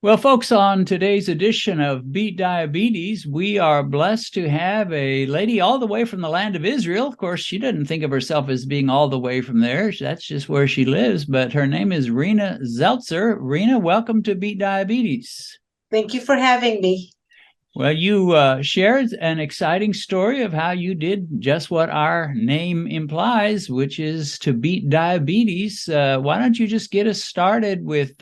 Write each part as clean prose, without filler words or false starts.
Well, folks, on today's edition of Beat Diabetes, we are blessed to have a lady all the way from the land of Israel. Of course, she doesn't think of herself as being all the way from there. That's just where she lives. But her name is Rena Zeltser. Rena, welcome to Beat Diabetes. Thank you for having me. Well, you shared an exciting story of how you did just what our name implies, which is to beat diabetes. Why don't you just get us started with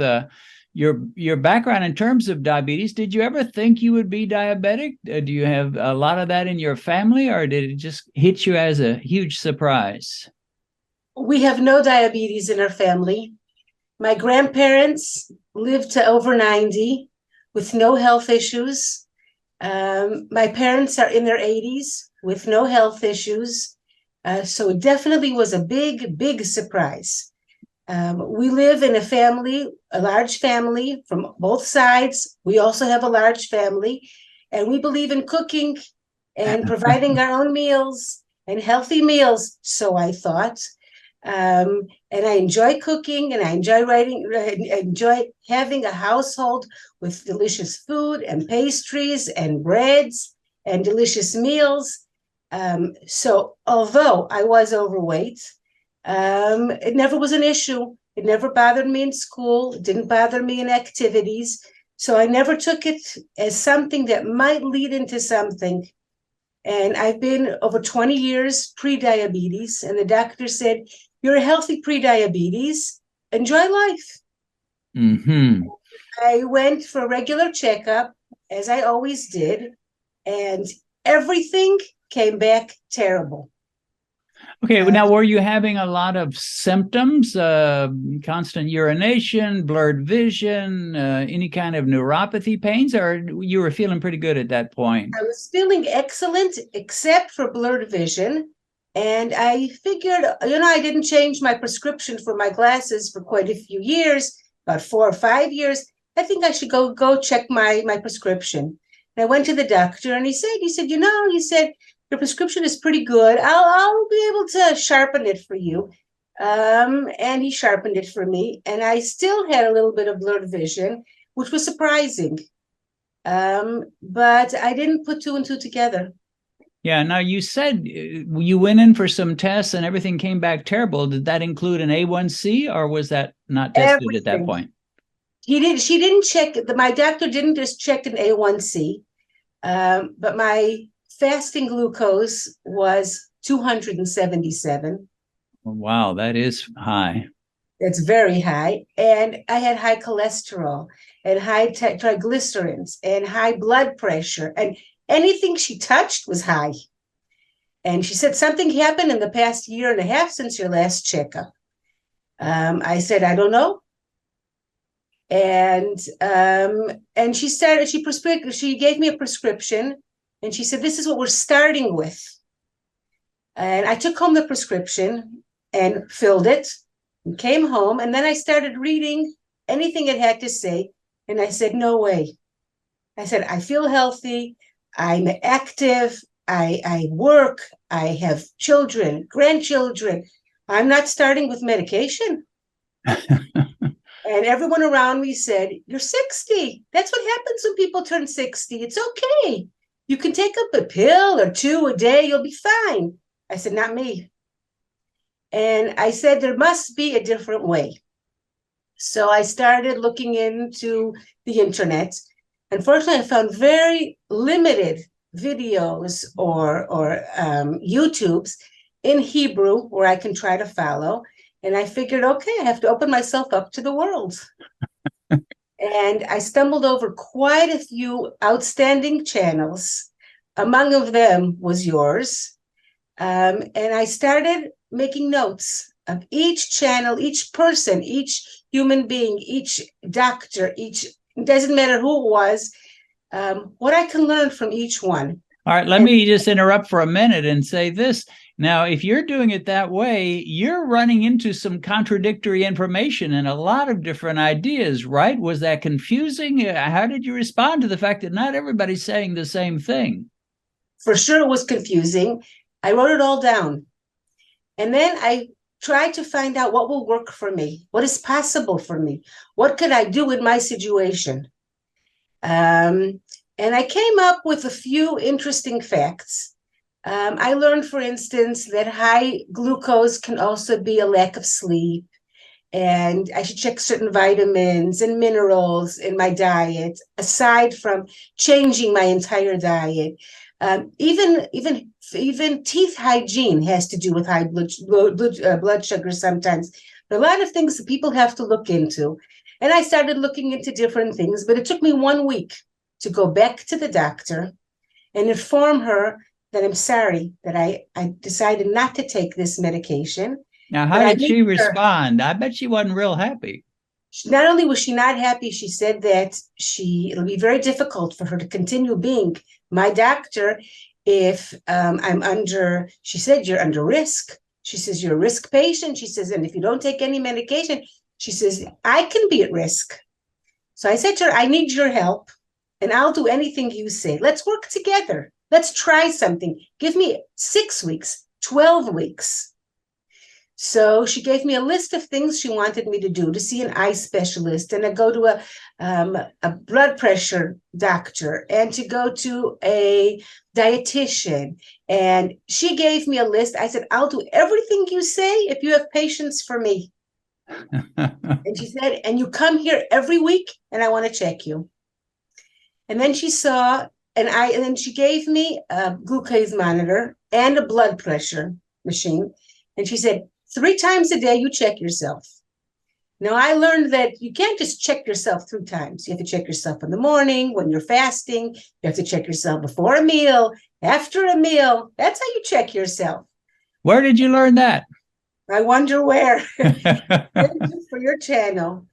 your background in terms of diabetes? Did you ever think you would be diabetic? Do you have a lot of that in your family, or did it just hit you as a huge surprise? We have no diabetes in our family. My grandparents lived to over 90 with no health issues. My parents are in their 80s with no health issues. So it definitely was a big, big surprise. We live in a large family from both sides. We also have a large family, and we believe in cooking and providing our own meals and healthy meals. So I thought, and I enjoy cooking, and I enjoy having a household with delicious food and pastries and breads and delicious meals. So although I was overweight, it never was an issue. It never bothered me in school. It didn't bother me in activities. So I never took it as something that might lead into something. And I've been over 20 years pre-diabetes, and the doctor said, "You're a healthy pre-diabetes. Enjoy life." Mm-hmm. I went for a regular checkup, as I always did, and everything came back terrible. Okay, now were you having a lot of symptoms, constant urination, blurred vision, any kind of neuropathy pains, or you were feeling pretty good at that point? I was feeling excellent, except for blurred vision. And I figured, I didn't change my prescription for my glasses for quite a few years, about 4 or 5 years. I think I should go check my prescription. And I went to the doctor, and he said, your prescription is pretty good. I'll be able to sharpen it for you. And he sharpened it for me, and I still had a little bit of blurred vision, which was surprising. But I didn't put two and two together. Yeah. Now you said you went in for some tests and everything came back terrible. Did that include an A1C, or was that not tested at that Everything. point? She didn't check. My doctor didn't just check an A1C, but my fasting glucose was 277. Wow, that is high. It's very high. And I had high cholesterol and high triglycerides and high blood pressure. And anything she touched was high. And she said, something happened in the past year and a half since your last checkup. I said, I don't know. And she gave me a prescription, and she said, this is what we're starting with. And I took home the prescription and filled it and came home. And then I started reading anything it had to say. And I said, no way. I said, I feel healthy. I'm active. I work. I have children, grandchildren. I'm not starting with medication. And everyone around me said, you're 60. That's what happens when people turn 60. It's okay. You can take up a pill or two a day. You'll be fine. I said, not me. And I said, there must be a different way. So I started looking into the internet. Unfortunately, I found very limited videos or YouTubes in Hebrew where I can try to follow. And I figured, okay, I have to open myself up to the world. And I stumbled over quite a few outstanding channels. Among of them was yours. And I started making notes of each channel, each person, each human being, each doctor, it doesn't matter who it was, what I can learn from each one. All right, let me just interrupt for a minute and say this. Now, if you're doing it that way, you're running into some contradictory information and a lot of different ideas, right? Was that confusing? How did you respond to the fact that not everybody's saying the same thing? For sure, it was confusing. I wrote it all down. And then I tried to find out what will work for me, what is possible for me, what could I do in my situation. And I came up with a few interesting facts. I learned, for instance, that high glucose can also be a lack of sleep, and I should check certain vitamins and minerals in my diet, aside from changing my entire diet. Even teeth hygiene has to do with high blood sugar sometimes. There are a lot of things that people have to look into. And I started looking into different things, but it took me 1 week to go back to the doctor and inform her that I'm sorry that I decided not to take this medication. Now, how did she respond? I bet she wasn't real happy. Not only was she not happy, she said that it'll be very difficult for her to continue being my doctor if I'm under, she said, you're under risk. She says, you're a risk patient. She says, and if you don't take any medication, she says, I can be at risk. So I said to her, I need your help, and I'll do anything you say. Let's work together. Let's try something. Give me 6 weeks, 12 weeks. So she gave me a list of things she wanted me to do, to see an eye specialist, and to go to a blood pressure doctor, and to go to a dietitian. And she gave me a list. I said, I'll do everything you say if you have patience for me. And she said, and you come here every week, and I want to check you. And then she saw, and then she gave me a glucose monitor and a blood pressure machine. And she said, 3 times a day, you check yourself. Now, I learned that you can't just check yourself 3 times. You have to check yourself in the morning, when you're fasting. You have to check yourself before a meal, after a meal. That's how you check yourself. Where did you learn that? I wonder where. Thank you for your channel.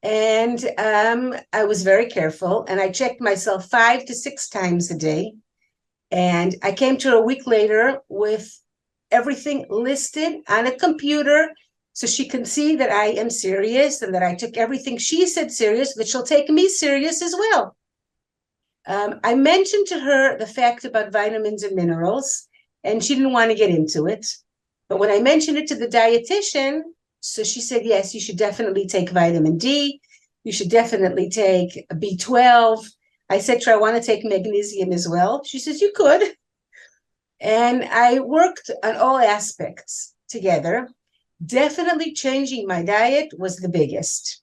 And I was very careful, and I checked myself 5 to 6 times a day. And I came to her a week later with everything listed on a computer, so she can see that I am serious and that I took everything she said serious, that she'll take me serious as well. I mentioned to her the fact about vitamins and minerals, and she didn't want to get into it. But when I mentioned it to the dietitian, so she said, yes, you should definitely take vitamin D. You should definitely take B12. I said to her, I want to take magnesium as well. She says, you could. And I worked on all aspects together. Definitely changing my diet was the biggest.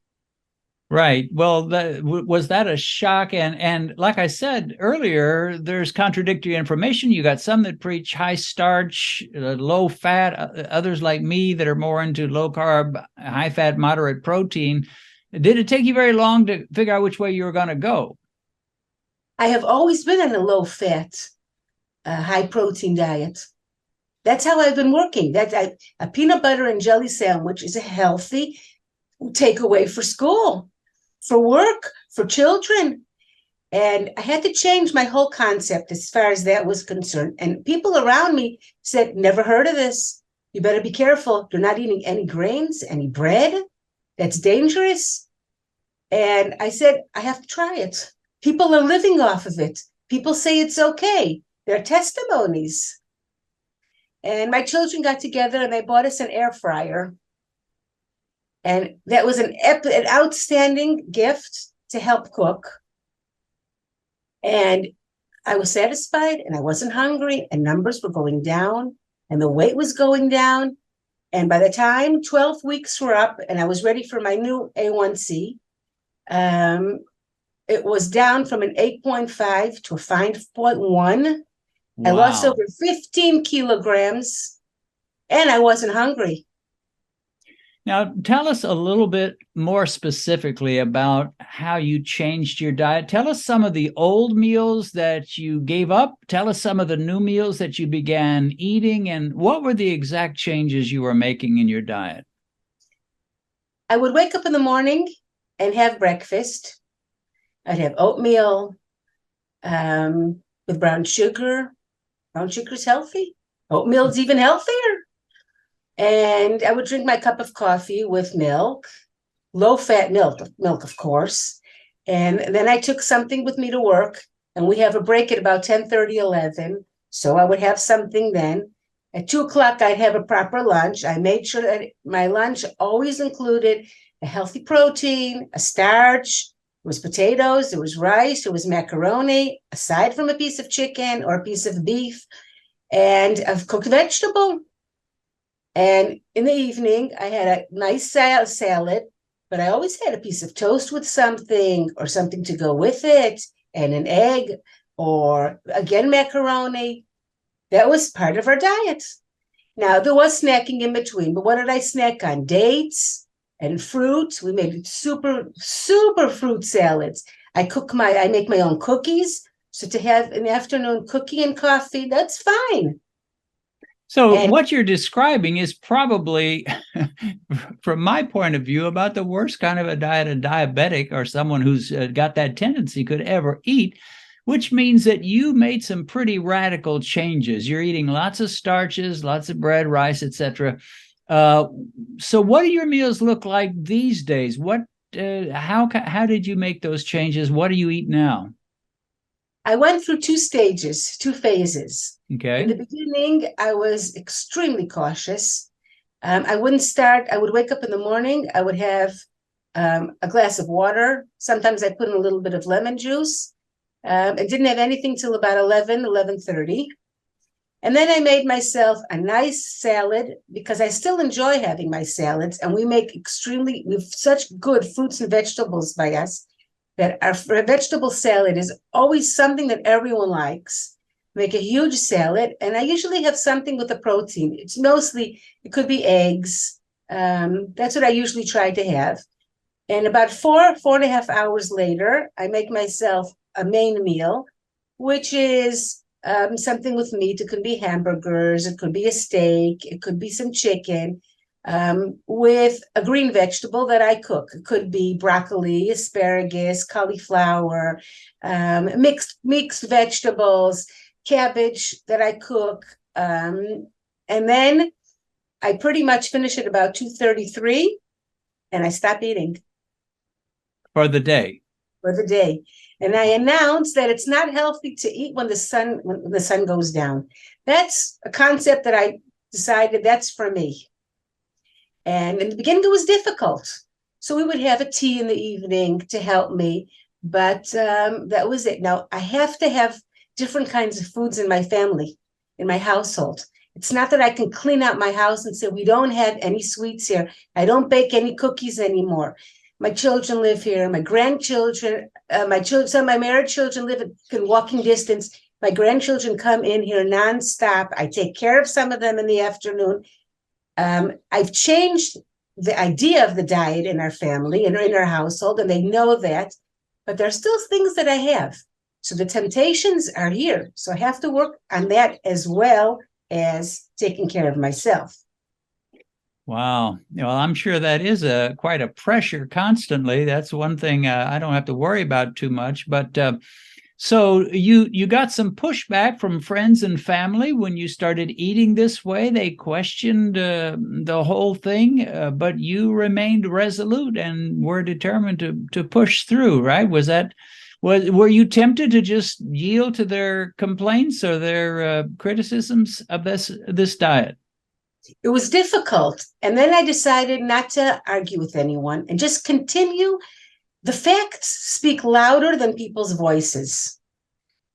Right. Well, was that a shock? And like I said earlier, there's contradictory information. You got some that preach high starch, low fat, others like me that are more into low carb, high fat, moderate protein. Did it take you very long to figure out which way you were going to go? I have always been on a low fat, high protein diet. That's how I've been working. A peanut butter and jelly sandwich is a healthy takeaway for school, for work, for children. And I had to change my whole concept as far as that was concerned. And people around me said, never heard of this. You better be careful. You're not eating any grains, any bread. That's dangerous. And I said, I have to try it. People are living off of it. People say it's okay. There are testimonies. And my children got together and they bought us an air fryer. And that was an outstanding gift to help cook. And I was satisfied, and I wasn't hungry, and numbers were going down, and the weight was going down. And by the time 12 weeks were up and I was ready for my new A1C, it was down from an 8.5 to a 5.1. Wow. I lost over 15 kilograms, and I wasn't hungry. Now, tell us a little bit more specifically about how you changed your diet. Tell us some of the old meals that you gave up. Tell us some of the new meals that you began eating, and what were the exact changes you were making in your diet? I would wake up in the morning and have breakfast. I'd have oatmeal with brown sugar. Brown sugar is healthy. Oatmeal is even healthier. And I would drink my cup of coffee with milk, low-fat milk, of course. And then I took something with me to work, and we have a break at about 10:30, 11. So I would have something then. At 2 o'clock, I'd have a proper lunch. I made sure that my lunch always included a healthy protein, a starch, was potatoes, there was rice, there was macaroni, aside from a piece of chicken or a piece of beef, and a cooked vegetable. And in the evening, I had a nice salad, but I always had a piece of toast with something or something to go with it, and an egg, or again, macaroni. That was part of our diet. Now, there was snacking in between, but what did I snack on? Dates and fruit. We made super, super fruit salads. I make my own cookies. So to have an afternoon cookie and coffee, that's fine. So And what you're describing is probably, from my point of view, about the worst kind of a diet a diabetic or someone who's got that tendency could ever eat, which means that you made some pretty radical changes. You're eating lots of starches, lots of bread, rice, etc. So what do your meals look like these days? How did you make those changes? What do you eat now? I went through two stages, two phases. In Okay. the beginning, I was extremely cautious. I would wake up in the morning, I would have a glass of water. Sometimes I put in a little bit of lemon juice. I didn't have anything till about 11:30. And then I made myself a nice salad because I still enjoy having my salads. And we have such good fruits and vegetables by us that our vegetable salad is always something that everyone likes. Make a huge salad, and I usually have something with a protein. It could be eggs. That's what I usually try to have. And about 4.5 hours later, I make myself a main meal, which is something with meat. It could be hamburgers, it could be a steak, it could be some chicken, with a green vegetable that I cook. It could be broccoli, asparagus, cauliflower, mixed vegetables, cabbage that I cook. And then I pretty much finish at about 2:33 and I stop eating. For the day. For the day. And I announce that it's not healthy to eat when the sun goes down. That's a concept that I decided that's for me. And in the beginning, it was difficult. So we would have a tea in the evening to help me, but that was it. Now, I have to have different kinds of foods in my family, in my household. It's not that I can clean out my house and say, we don't have any sweets here. I don't bake any cookies anymore. My children live here. My grandchildren, some of my married children live in walking distance. My grandchildren come in here nonstop. I take care of some of them in the afternoon. I've changed the idea of the diet in our family and in our household, and they know that, but there are still things that I have. So the temptations are here. So I have to work on that as well as taking care of myself. Wow. Well, I'm sure that is quite a pressure constantly. That's one thing I don't have to worry about too much. But so you got some pushback from friends and family when you started eating this way. They questioned the whole thing, but you remained resolute and were determined to push through, right? Were you tempted to just yield to their complaints or their criticisms of this diet? It was difficult. And then I decided not to argue with anyone and just continue. The facts speak louder than people's voices.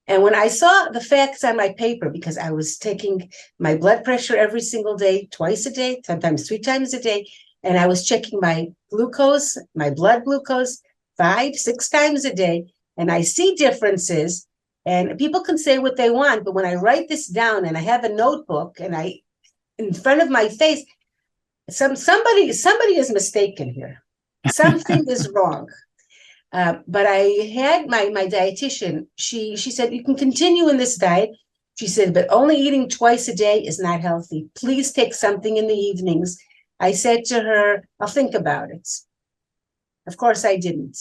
And when I saw the facts on my paper, because I was taking my blood pressure every single day, twice a day, sometimes 3 times a day, and I was checking my glucose, my blood glucose, 5, 6 times a day, and I see differences. And people can say what they want, but when I write this down and I have a notebook and in front of my face, somebody is mistaken here. Something is wrong. But I had my dietitian. She said, you can continue in this diet. She said, but only eating twice a day is not healthy. Please take something in the evenings. I said to her, I'll think about it. Of course, I didn't.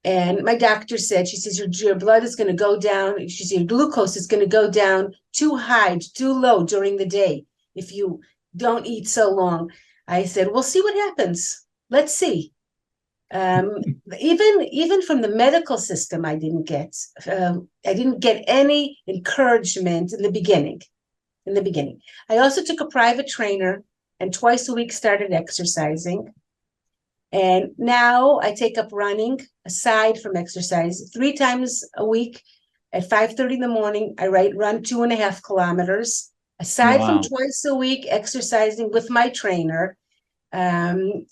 And my doctor said, she says, your blood is going to go down. She said, your glucose is going to go down too high, too low during the day if you don't eat so long. I said, we'll see what happens. Let's see. Even from the medical system, I didn't get any encouragement in the beginning. I also took a private trainer and twice a week started exercising. And now I take up running aside from exercise 3 times a week at 5:30 in the morning. I run 2.5 kilometers aside from Wow. twice a week exercising with my trainer. And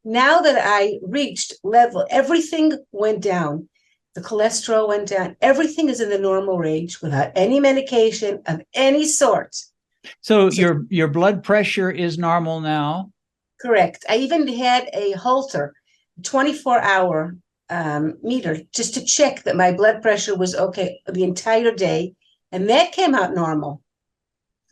now that I reached level, everything went down. The cholesterol went down. Everything is in the normal range without any medication of any sort. So So your blood pressure is normal now? correct. I even had a Holter, 24-hour meter, just to check that my blood pressure was okay the entire day. And that came out normal.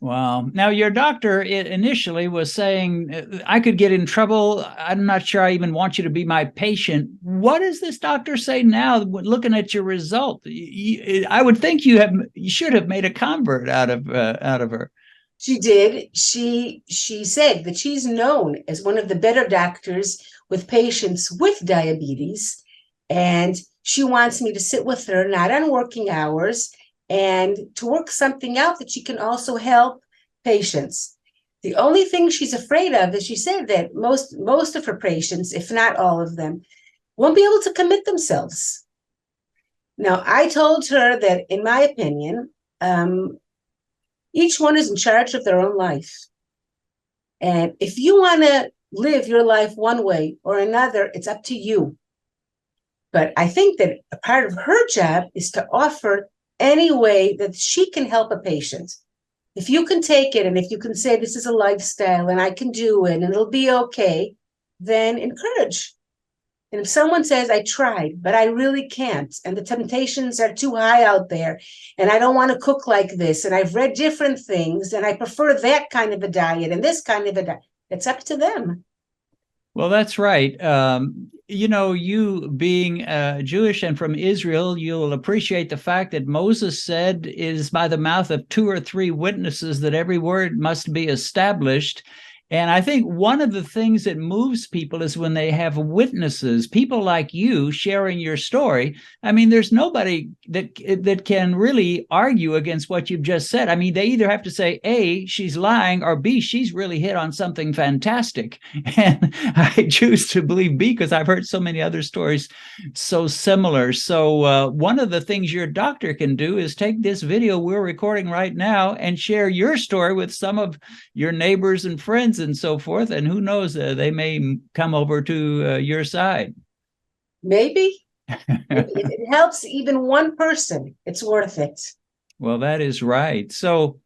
Wow. Now, your doctor initially was saying I could get in trouble. I'm not sure I even want you to be my patient. What does this doctor say now, looking at your result? I would think you should have made a convert out of her. She did. She said that she's known as one of the better doctors with patients with diabetes, and she wants me to sit with her, not on working hours, and to work something out that she can also help patients. The only thing she's afraid of is she said that most of her patients, if not all of them, won't be able to commit themselves. Now, I told her that, in my opinion, each one is in charge of their own life. And if you want to live your life one way or another, it's up to you. But I think that a part of her job is to offer any way that she can help a patient. If you can take it and if you can say this is a lifestyle and I can do it and it'll be okay, then encourage. And if someone says, I tried, but I really can't, and the temptations are too high out there, and I don't want to cook like this, and I've read different things, and I prefer that kind of a diet and this kind of a diet, it's up to them. Well, that's right. You being Jewish and from Israel, you'll appreciate the fact that Moses said is by the mouth of 2 or 3 witnesses that every word must be established. And I think one of the things that moves people is when they have witnesses, people like you sharing your story. I mean, there's nobody that can really argue against what you've just said. I mean, they either have to say, A, she's lying, or B, she's really hit on something fantastic. And I choose to believe B because I've heard so many other stories so similar. So one of the things your doctor can do is take this video we're recording right now and share your story with some of your neighbors and friends and so forth, and who knows, they may come over to your side. Maybe if it helps even one person, it's worth it. Well, that is right. So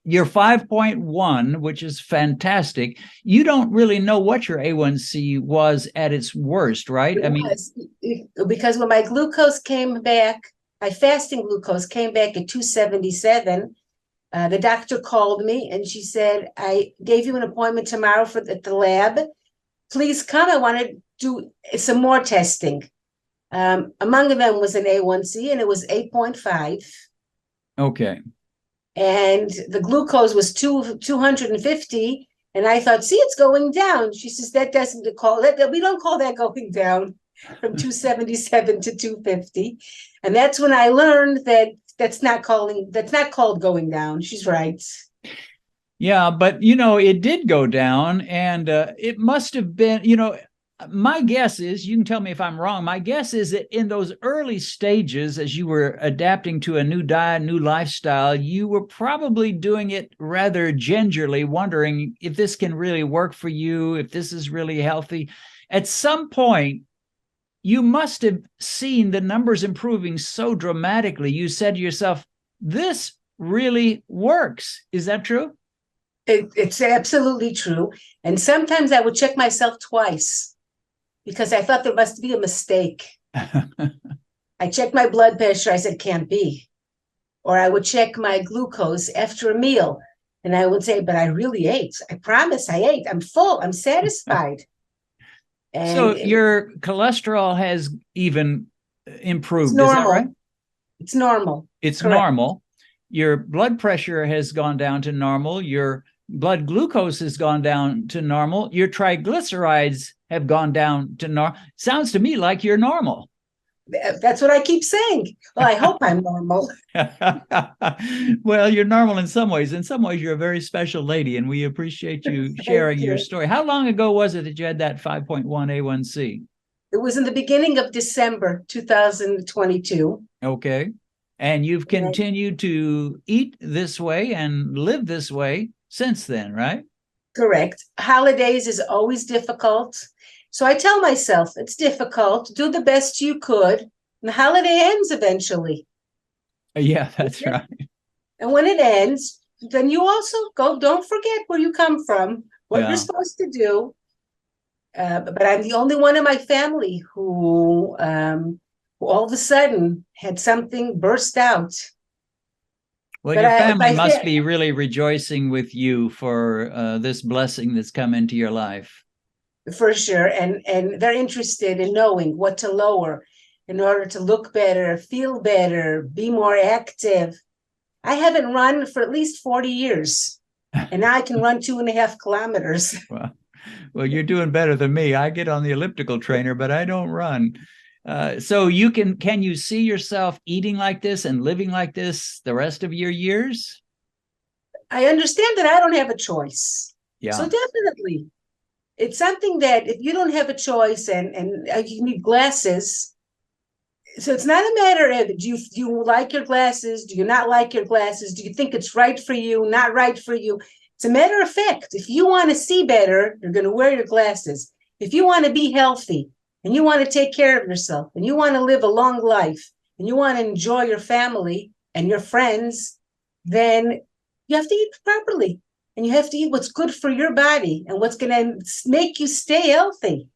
your 5.1, which is fantastic, you don't really know what your A1C was at its worst, right? I mean, because when my glucose came back, my fasting glucose came back at 277. The doctor called me and she said, I gave you an appointment tomorrow at the lab. Please come. I want to do some more testing. Among them was an A1C and it was 8.5. Okay. And the glucose was 250. And I thought, see, it's going down. She says, that doesn't call that. We don't call that going down from 277 to 250. And that's when I learned that that's not called going down. She's right. Yeah, but it did go down, and it must have been, my guess is, you can tell me if I'm wrong, my guess is that in those early stages, as you were adapting to a new diet, new lifestyle, you were probably doing it rather gingerly, wondering if this can really work for you, if this is really healthy. At some point, you must have seen the numbers improving so dramatically. You said to yourself, this really works. Is that true? It's absolutely true. And sometimes I would check myself twice because I thought there must be a mistake. I checked my blood pressure. I said, can't be. Or I would check my glucose after a meal. And I would say, but I really ate. I promise I ate. I'm full. I'm satisfied. And so your cholesterol has even improved. It's normal. Is that right? It's normal. It's correct. Normal. Your blood pressure has gone down to normal. Your blood glucose has gone down to normal. Your triglycerides have gone down to normal. Sounds to me like you're normal. That's what I keep saying. Well, I hope I'm normal. Well, you're normal in some ways. In some ways, you're a very special lady, and we appreciate you sharing your story. How long ago was it that you had that 5.1 A1C? It was in the beginning of December 2022. Okay. And you've continued to eat this way and live this way since then, right? Correct. Holidays is always difficult. So I tell myself it's difficult. Do the best you could. And the holiday ends eventually. Yeah, that's right. And when it ends, then you also go, don't forget where you come from, what you're supposed to do. But I'm the only one in my family who all of a sudden had something burst out. Well, but your family must be really rejoicing with you for this blessing that's come into your life. For sure. And they're interested in knowing what to lower in order to look better, feel better, be more active. I haven't run for at least 40 years, and now I can run 2.5 kilometers. Well, you're doing better than me. I get on the elliptical trainer, but I don't run. So can you see yourself eating like this and living like this the rest of your years? I understand that I don't have a choice. Yeah. So definitely, it's something that if you don't have a choice and you need glasses, so it's not a matter of do you like your glasses? Do you not like your glasses? Do you think it's right for you, not right for you? It's a matter of fact. If you want to see better, you're going to wear your glasses. If you want to be healthy and you want to take care of yourself and you want to live a long life and you want to enjoy your family and your friends, then you have to eat properly. And you have to eat what's good for your body and what's going to make you stay healthy.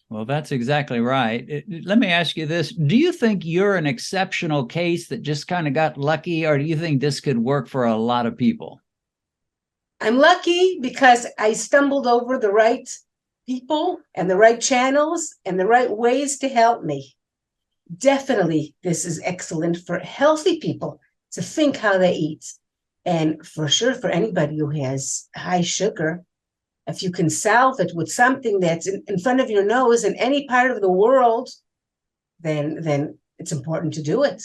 Well, that's exactly right. Let me ask you this. Do you think you're an exceptional case that just kind of got lucky, or do you think this could work for a lot of people? I'm lucky because I stumbled over the right people and the right channels and the right ways to help me. Definitely, this is excellent for healthy people to think how they eat. And for sure, for anybody who has high sugar, if you can solve it with something that's in front of your nose in any part of the world, then it's important to do it.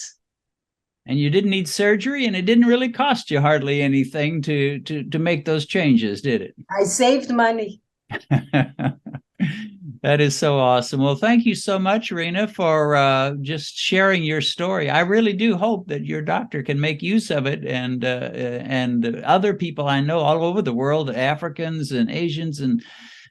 And you didn't need surgery, and it didn't really cost you hardly anything to make those changes, did it? I saved money. That is so awesome. Well, thank you so much, Rena, for just sharing your story. I really do hope that your doctor can make use of it, and other people I know all over the world, Africans and Asians and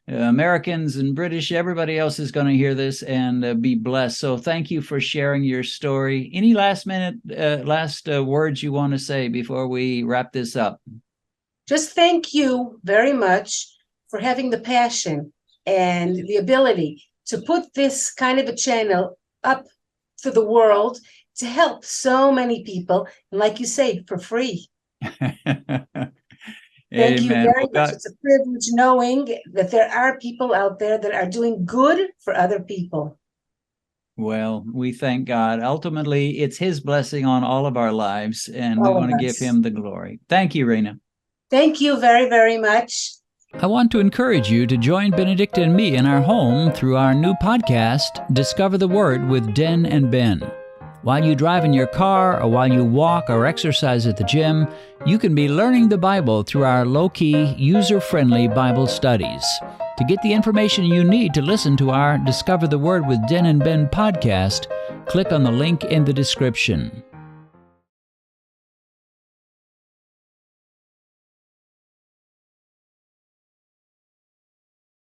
Americans and British, everybody else is going to hear this and be blessed. So thank you for sharing your story. Any last words you want to say before we wrap this up? Just thank you very much for having the passion and the ability to put this kind of a channel up to the world to help so many people. And like you say, for free. Thank you very much. It's a privilege knowing that there are people out there that are doing good for other people. Well, we thank God. Ultimately, it's His blessing on all of our lives, and we want to give Him the glory. Thank you, Rena. Thank you very, very much. I want to encourage you to join Benedict and me in our home through our new podcast, Discover the Word with Den and Ben. While you drive in your car, or while you walk or exercise at the gym, you can be learning the Bible through our low-key, user-friendly Bible studies. To get the information you need to listen to our Discover the Word with Den and Ben podcast, click on the link in the description.